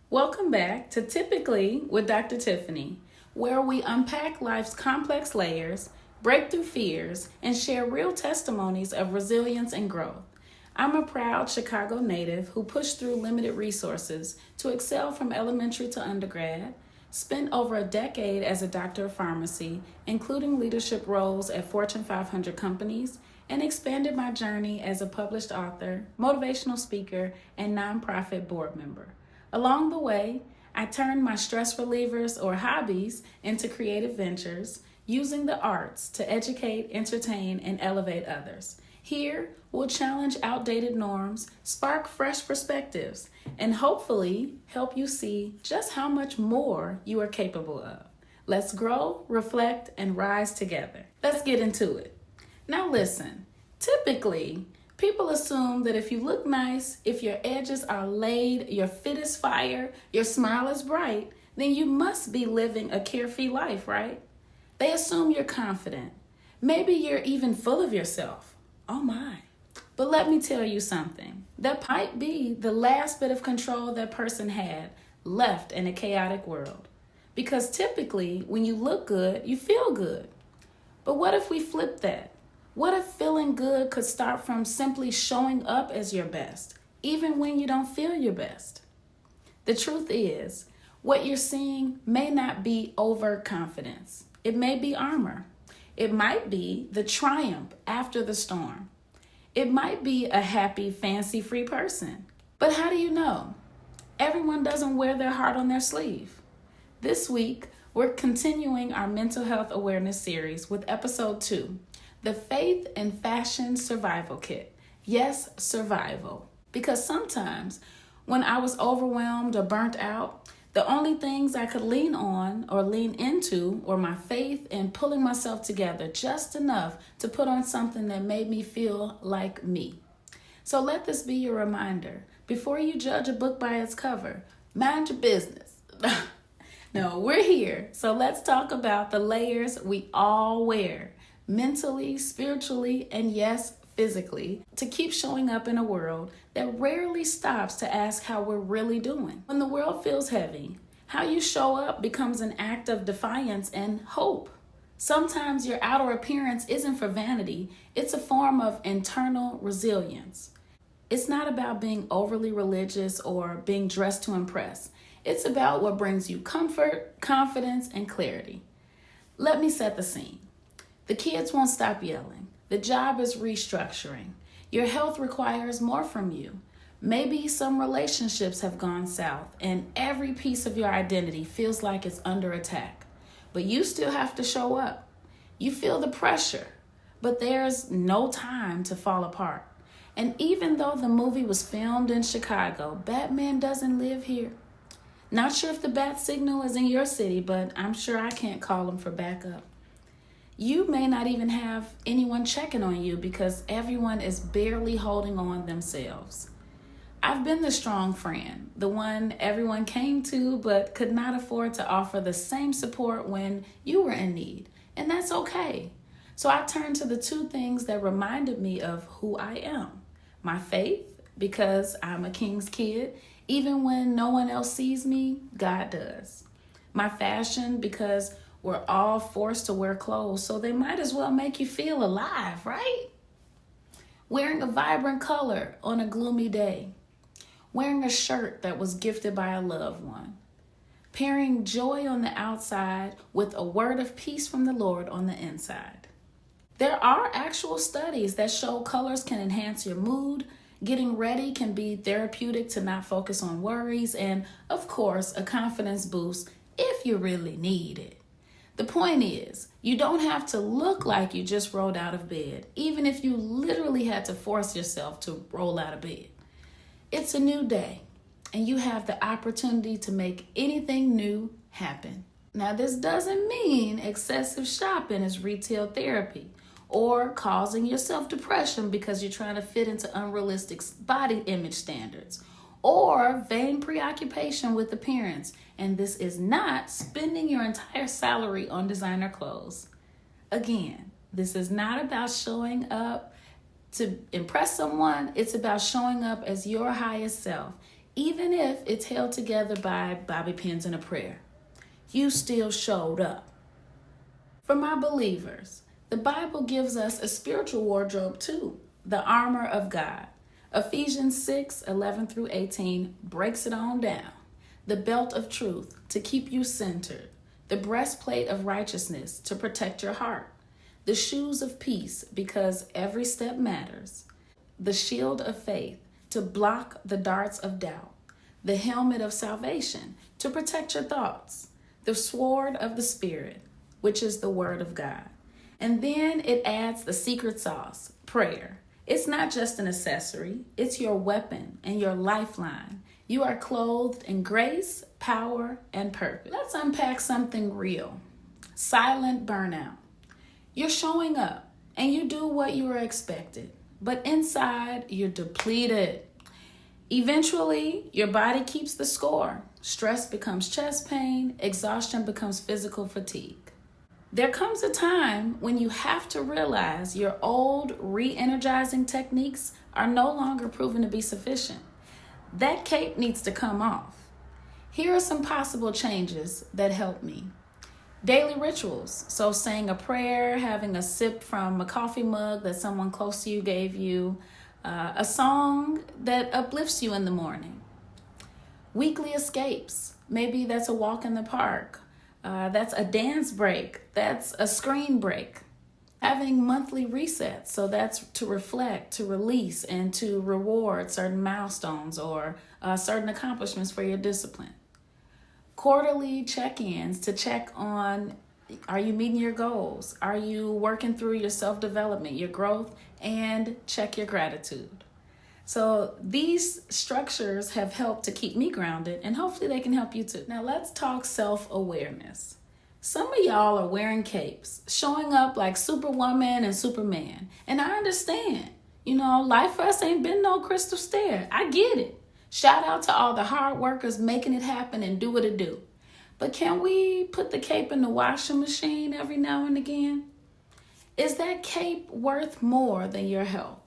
Welcome back to Typically with Dr. Tiffany, where we unpack life's complex layers, break through fears, and share real testimonies of resilience and growth. I'm a proud Chicago native who pushed through limited resources to excel from elementary to undergrad, spent over a decade as a doctor of pharmacy, including leadership roles at Fortune 500 companies, and expanded my journey as a published author, motivational speaker, and nonprofit board member. Along the way, I turned my stress relievers or hobbies into creative ventures, using the arts to educate, entertain, and elevate others. Here, we'll challenge outdated norms, spark fresh perspectives, and hopefully help you see just how much more you are capable of. Let's grow, reflect, and rise together. Let's get into it. Now listen, typically, people assume that if you look nice, if your edges are laid, your fit is fire, your smile is bright, then you must be living a carefree life, right? They assume you're confident. Maybe you're even full of yourself. Oh my. But let me tell you something. That might be the last bit of control that person had left in a chaotic world. Because typically, when you look good, you feel good. But what if we flip that? What if feeling good could start from simply showing up as your best, even when you don't feel your best? The truth is, what you're seeing may not be overconfidence. It may be armor. It might be the triumph after the storm. It might be a happy, fancy-free person. But how do you know? Everyone doesn't wear their heart on their sleeve. This week, we're continuing our mental health awareness series with episode 2. The Faith and Fashion Survival Kit. Yes, survival. Because sometimes when I was overwhelmed or burnt out, the only things I could lean on or lean into were my faith and pulling myself together just enough to put on something that made me feel like me. So let this be your reminder. Before you judge a book by its cover, mind your business. No, we're here. So let's talk about the layers we all wear. Mentally, spiritually, and yes, physically, to keep showing up in a world that rarely stops to ask how we're really doing. When the world feels heavy, how you show up becomes an act of defiance and hope. Sometimes your outer appearance isn't for vanity, it's a form of internal resilience. It's not about being overly religious or being dressed to impress. It's about what brings you comfort, confidence, and clarity. Let me set the scene. The kids won't stop yelling. The job is restructuring. Your health requires more from you. Maybe some relationships have gone south and every piece of your identity feels like it's under attack. But you still have to show up. You feel the pressure, but there's no time to fall apart. And even though the movie was filmed in Chicago, Batman doesn't live here. Not sure if the bat signal is in your city, but I'm sure I can't call him for backup. You may not even have anyone checking on you because everyone is barely holding on themselves. I've been the strong friend, the one everyone came to but could not afford to offer the same support when you were in need, and that's okay. So I turned to the two things that reminded me of who I am. My faith, because I'm a king's kid. Even when no one else sees me, God does. My fashion, because we're all forced to wear clothes, so they might as well make you feel alive, right? Wearing a vibrant color on a gloomy day. Wearing a shirt that was gifted by a loved one. Pairing joy on the outside with a word of peace from the Lord on the inside. There are actual studies that show colors can enhance your mood. Getting ready can be therapeutic to not focus on worries, and of course, a confidence boost if you really need it. The point is, you don't have to look like you just rolled out of bed, even if you literally had to force yourself to roll out of bed. It's a new day, and you have the opportunity to make anything new happen. Now, this doesn't mean excessive shopping is retail therapy or causing yourself depression because you're trying to fit into unrealistic body image standards, or vain preoccupation with appearance. And this is not spending your entire salary on designer clothes. Again, this is not about showing up to impress someone. It's about showing up as your highest self, even if it's held together by bobby pins and a prayer. You still showed up. For my believers, the Bible gives us a spiritual wardrobe too, the armor of God. Ephesians 6:11-18 breaks it on down. The belt of truth to keep you centered, the breastplate of righteousness to protect your heart, the shoes of peace because every step matters, the shield of faith to block the darts of doubt, the helmet of salvation to protect your thoughts, the sword of the Spirit, which is the word of God. And then it adds the secret sauce, prayer. It's not just an accessory, it's your weapon and your lifeline. You are clothed in grace, power, and purpose. Let's unpack something real. Silent burnout. You're showing up and you do what you were expected, but inside you're depleted. Eventually, your body keeps the score. Stress becomes chest pain, exhaustion becomes physical fatigue. There comes a time when you have to realize your old re-energizing techniques are no longer proven to be sufficient. That cape needs to come off. Here are some possible changes that help me. Daily rituals. So saying a prayer, having a sip from a coffee mug that someone close to you gave you, a song that uplifts you in the morning. Weekly escapes. Maybe that's a walk in the park. That's a dance break. That's a screen break. Having monthly resets. So that's to reflect, to release, and to reward certain milestones or certain accomplishments for your discipline. Quarterly check-ins to check on, are you meeting your goals? Are you working through your self-development, your growth, and check your gratitude. So these structures have helped to keep me grounded, and hopefully they can help you too. Now let's talk self-awareness. Some of y'all are wearing capes, showing up like Superwoman and Superman. And I understand, life for us ain't been no crystal stair. I get it. Shout out to all the hard workers making it happen and do what it do. But can we put the cape in the washing machine every now and again? Is that cape worth more than your health?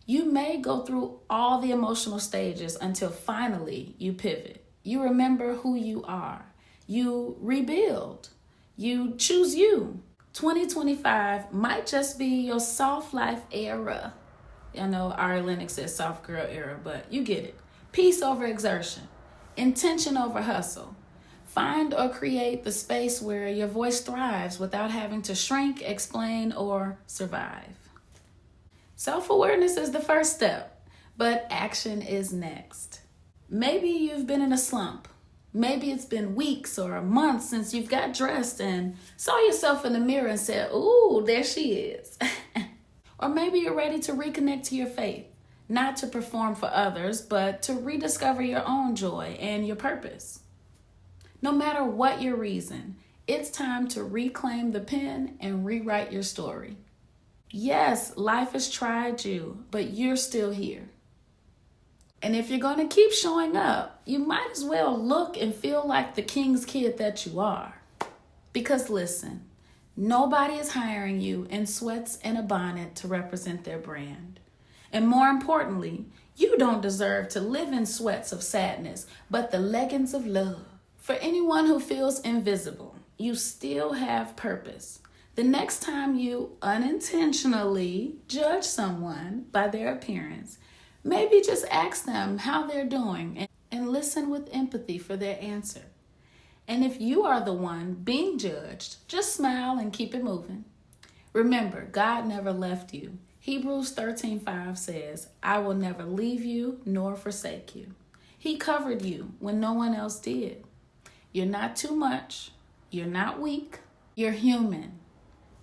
You may go through all the emotional stages until finally you pivot. You remember who you are. You rebuild. You choose you. 2025 might just be your soft life era. I know Ari Lennox says soft girl era, but you get it. Peace over exertion. Intention over hustle. Find or create the space where your voice thrives without having to shrink, explain, or survive. Self-awareness is the first step, but action is next. Maybe you've been in a slump. Maybe it's been weeks or a month since you've got dressed and saw yourself in the mirror and said, ooh, there she is. Or maybe you're ready to reconnect to your faith, not to perform for others, but to rediscover your own joy and your purpose. No matter what your reason, it's time to reclaim the pen and rewrite your story. Yes, life has tried you, but you're still here. And if you're going to keep showing up, you might as well look and feel like the king's kid that you are. Because listen, nobody is hiring you in sweats and a bonnet to represent their brand. And more importantly, you don't deserve to live in sweats of sadness, but the leggings of love. For anyone who feels invisible, you still have purpose. The next time you unintentionally judge someone by their appearance, maybe just ask them how they're doing and listen with empathy for their answer. And if you are the one being judged, just smile and keep it moving. Remember, God never left you. Hebrews 13:5 says, I will never leave you nor forsake you. He covered you when no one else did. You're not too much. You're not weak. You're human,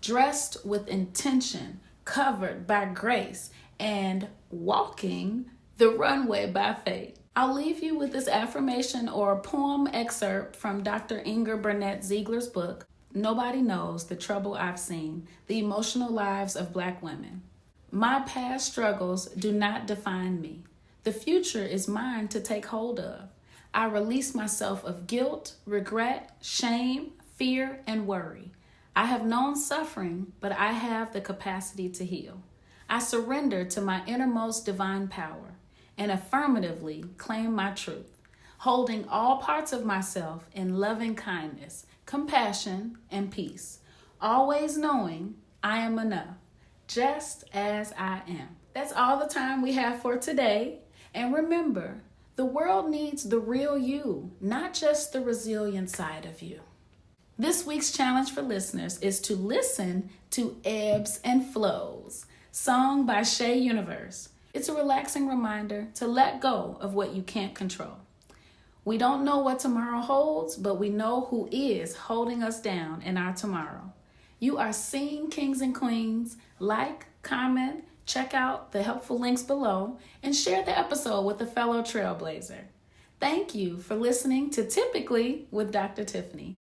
dressed with intention, covered by grace, and walking the runway by faith. I'll leave you with this affirmation or poem excerpt from Dr. Inger Burnett Ziegler's book, Nobody Knows the Trouble I've Seen, The Emotional Lives of Black Women. My past struggles do not define me. The future is mine to take hold of. I release myself of guilt, regret, shame, fear, and worry. I have known suffering, but I have the capacity to heal. I surrender to my innermost divine power. and affirmatively claim my truth, holding all parts of myself in loving kindness, compassion, and peace, always knowing I am enough, just as I am. That's all the time we have for today. And remember, the world needs the real you, not just the resilient side of you. This week's challenge for listeners is to listen to Ebbs and Flows, sung by Shea Universe. It's a relaxing reminder to let go of what you can't control. We don't know what tomorrow holds, but we know who is holding us down in our tomorrow. You are seeing kings and queens. Like, comment, check out the helpful links below, and share the episode with a fellow trailblazer. Thank you for listening to Typically with Dr. Tiffany.